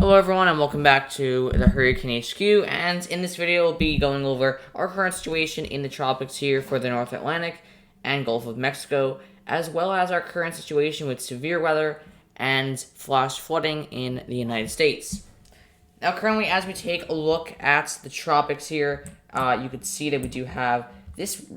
Hello everyone and welcome back to the Hurricane HQ, and in this video we'll be going over our current situation in the tropics here for the North Atlantic and Gulf of Mexico, as well as our current situation with severe weather and flash flooding in the United States. Now currently, as we take a look at the tropics here, you can see that we do have this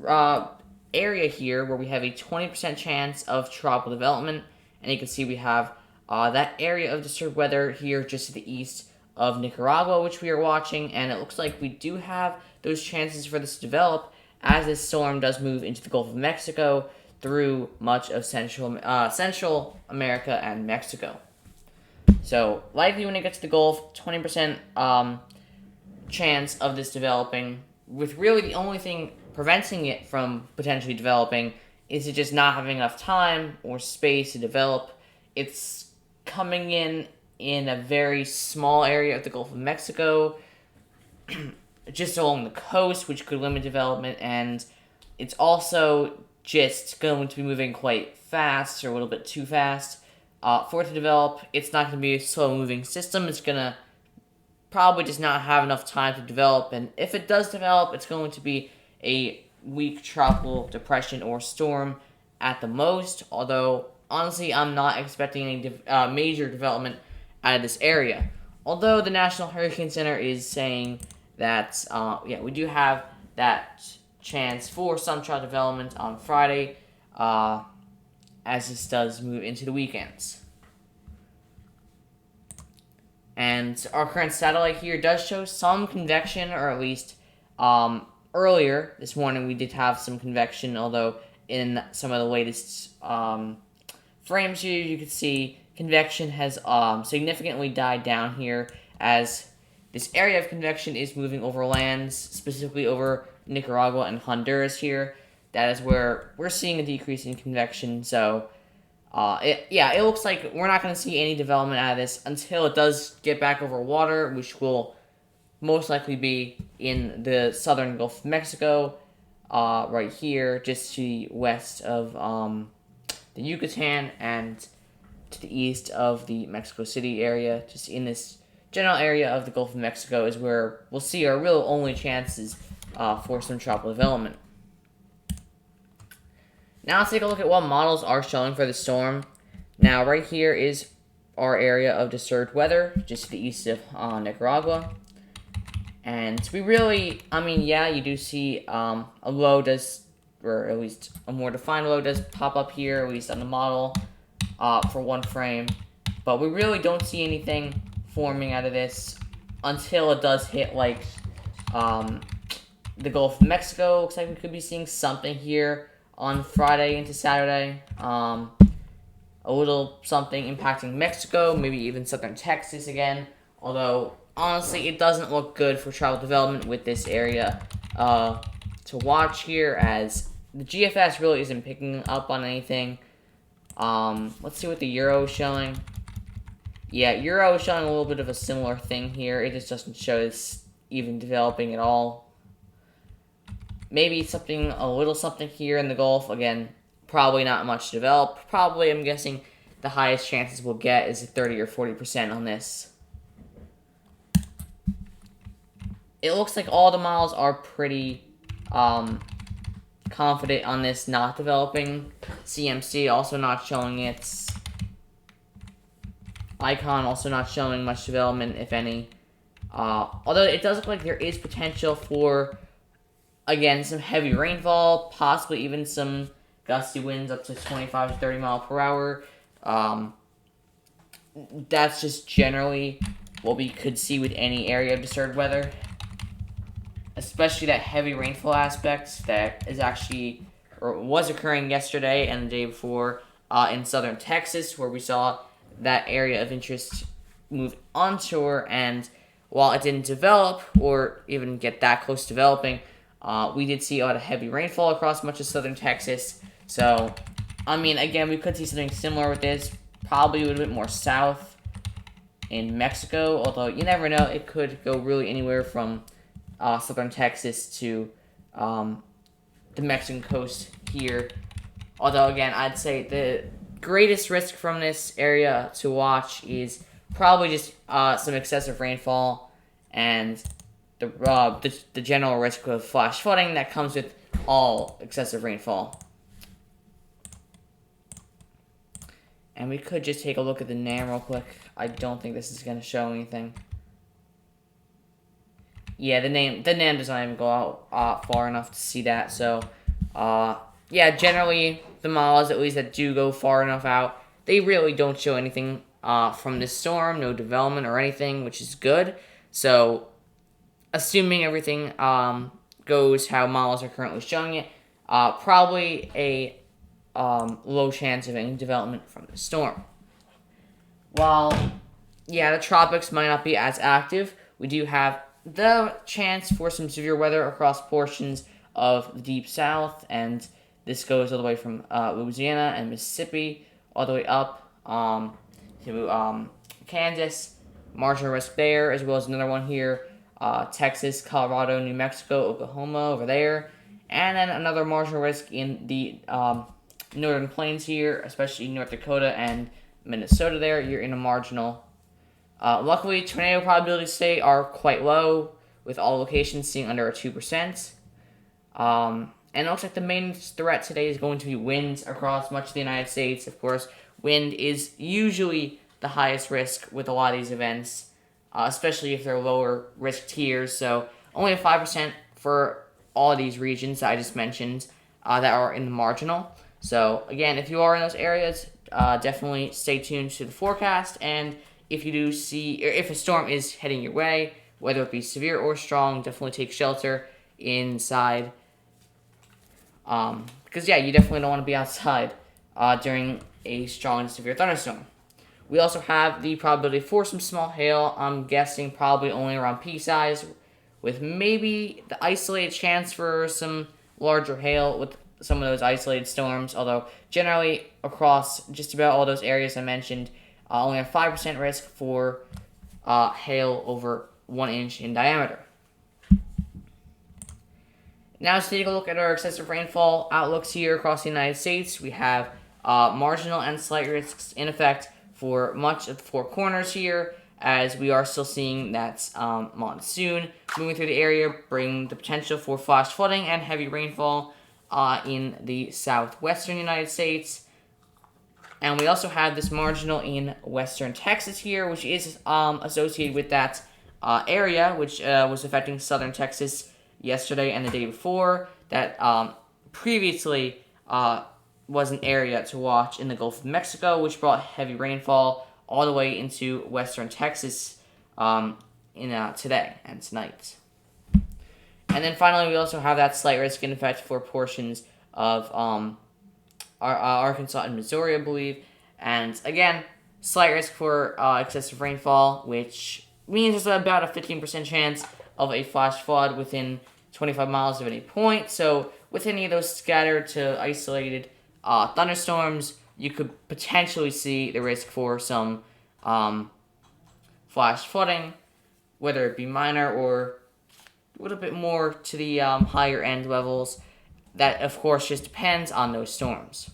area here where we have a 20% chance of tropical development, and you can see we have that area of disturbed weather here just to the east of Nicaragua, which we are watching, and it looks like we do have those chances for this to develop as this storm does move into the Gulf of Mexico through much of Central America and Mexico. So, likely when it gets to the Gulf, 20% chance of this developing, with really the only thing preventing it from potentially developing is it just not having enough time or space to develop. It's coming in a very small area of the Gulf of Mexico, just along the coast, which could limit development, and it's also just going to be moving quite fast, or a little bit too fast, for it to develop. It's not going to be a slow-moving system. It's going to probably just not have enough time to develop, and if it does develop, it's going to be a weak tropical depression or storm at the most, although honestly, I'm not expecting any major development out of this area. Although the National Hurricane Center is saying that, we do have that chance for some tropical development on Friday, as this does move into the weekends. And our current satellite here does show some convection, or at least earlier this morning we did have some convection, although in some of the latest frames here, you can see convection has significantly died down here as this area of convection is moving over lands, specifically over Nicaragua and Honduras here. That is where we're seeing a decrease in convection, so it looks like we're not going to see any development out of this until it does get back over water, which will most likely be in the southern Gulf of Mexico, right here, just to the west of the Yucatan and to the east of the Mexico City area. Just in this general area of the Gulf of Mexico is where we'll see our real only chances for some tropical development. Now let's take a look at what models are showing for the storm. Now right here is our area of disturbed weather, just to the east of Nicaragua. And we really, you do see a low does, or at least a more defined low does pop up here, at least on the model, for one frame. But we really don't see anything forming out of this until it does hit, like, the Gulf of Mexico. Looks like we could be seeing something here on Friday into Saturday. A little something impacting Mexico, maybe even southern Texas again. Although, honestly, it doesn't look good for travel development with this area to watch here, as the GFS really isn't picking up on anything. Let's see what the Euro is showing. Yeah, Euro is showing a little bit of a similar thing here. It just doesn't show this even developing at all. Maybe a little something here in the Gulf. Again, probably not much to develop. Probably, I'm guessing, the highest chances we'll get is 30 or 40% on this. It looks like all the models are pretty confident on this not developing. CMC also not showing it. Icon also not showing much development, if any. Although it does look like there is potential for, again, some heavy rainfall, possibly even some gusty winds up to 25 to 30 miles per hour. That's just generally what we could see with any area of disturbed weather. Especially that heavy rainfall aspect that is actually, or was occurring yesterday and the day before in southern Texas, where we saw that area of interest move onshore, and while it didn't develop or even get that close to developing, we did see a lot of heavy rainfall across much of southern Texas. So, again, we could see something similar with this, probably a little bit more south in Mexico, although you never know, it could go really anywhere from southern Texas to the Mexican coast here. Although, again, I'd say the greatest risk from this area to watch is probably just some excessive rainfall and the general risk of flash flooding that comes with all excessive rainfall. And we could just take a look at the NAM real quick. I don't think this is going to show anything. Yeah, the NAM does not even go out far enough to see that. So, yeah, generally the models, at least that do go far enough out, they really don't show anything from this storm, no development or anything, which is good. So, assuming everything goes how models are currently showing it, probably a low chance of any development from the storm. While, yeah, the tropics might not be as active, we do have the chance for some severe weather across portions of the deep south, and this goes all the way from Louisiana and Mississippi all the way up to Kansas. Marginal risk there, as well as another one here, Texas, Colorado, New Mexico, Oklahoma over there, and then another marginal risk in the northern plains here, especially North Dakota and Minnesota there. You're in a marginal. Luckily, tornado probabilities today are quite low, with all locations seeing under a 2%. And it looks like the main threat today is going to be winds across much of the United States. Of course, wind is usually the highest risk with a lot of these events, especially if they're lower risk tiers. So only a 5% for all of these regions that I just mentioned that are in the marginal. So again, if you are in those areas, definitely stay tuned to the forecast. And if you do see, or if a storm is heading your way, whether it be severe or strong, definitely take shelter inside. Because yeah, you definitely don't want to be outside during a strong and severe thunderstorm. We also have the probability for some small hail. I'm guessing probably only around pea size, with maybe the isolated chance for some larger hail with some of those isolated storms. Although generally across just about all those areas I mentioned, only a 5% risk for hail over 1 inch in diameter. Now let's take a look at our excessive rainfall outlooks here across the United States. We have marginal and slight risks in effect for much of the four corners here, as we are still seeing that monsoon moving through the area, bringing the potential for flash flooding and heavy rainfall in the southwestern United States. And we also have this marginal in western Texas here, which is associated with that area, which was affecting southern Texas yesterday and the day before. That previously was an area to watch in the Gulf of Mexico, which brought heavy rainfall all the way into western Texas today and tonight. And then finally, we also have that slight risk in effect for portions of Arkansas and Missouri, I believe. And again, slight risk for excessive rainfall, which means there's about a 15% chance of a flash flood within 25 miles of any point. So with any of those scattered to isolated thunderstorms, you could potentially see the risk for some flash flooding, whether it be minor or a little bit more to the higher end levels. That, of course, just depends on those storms.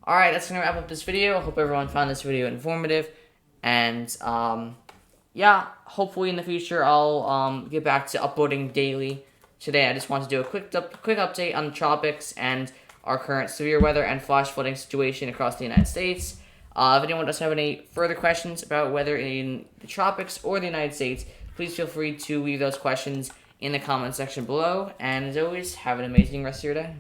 Alright, that's going to wrap up this video. I hope everyone found this video informative. And, yeah, hopefully in the future I'll get back to uploading daily. Today I just want to do a quick update on the tropics and our current severe weather and flash flooding situation across the United States. If anyone does have any further questions about weather in the tropics or the United States, please feel free to leave those questions in the comment section below. And as always, have an amazing rest of your day.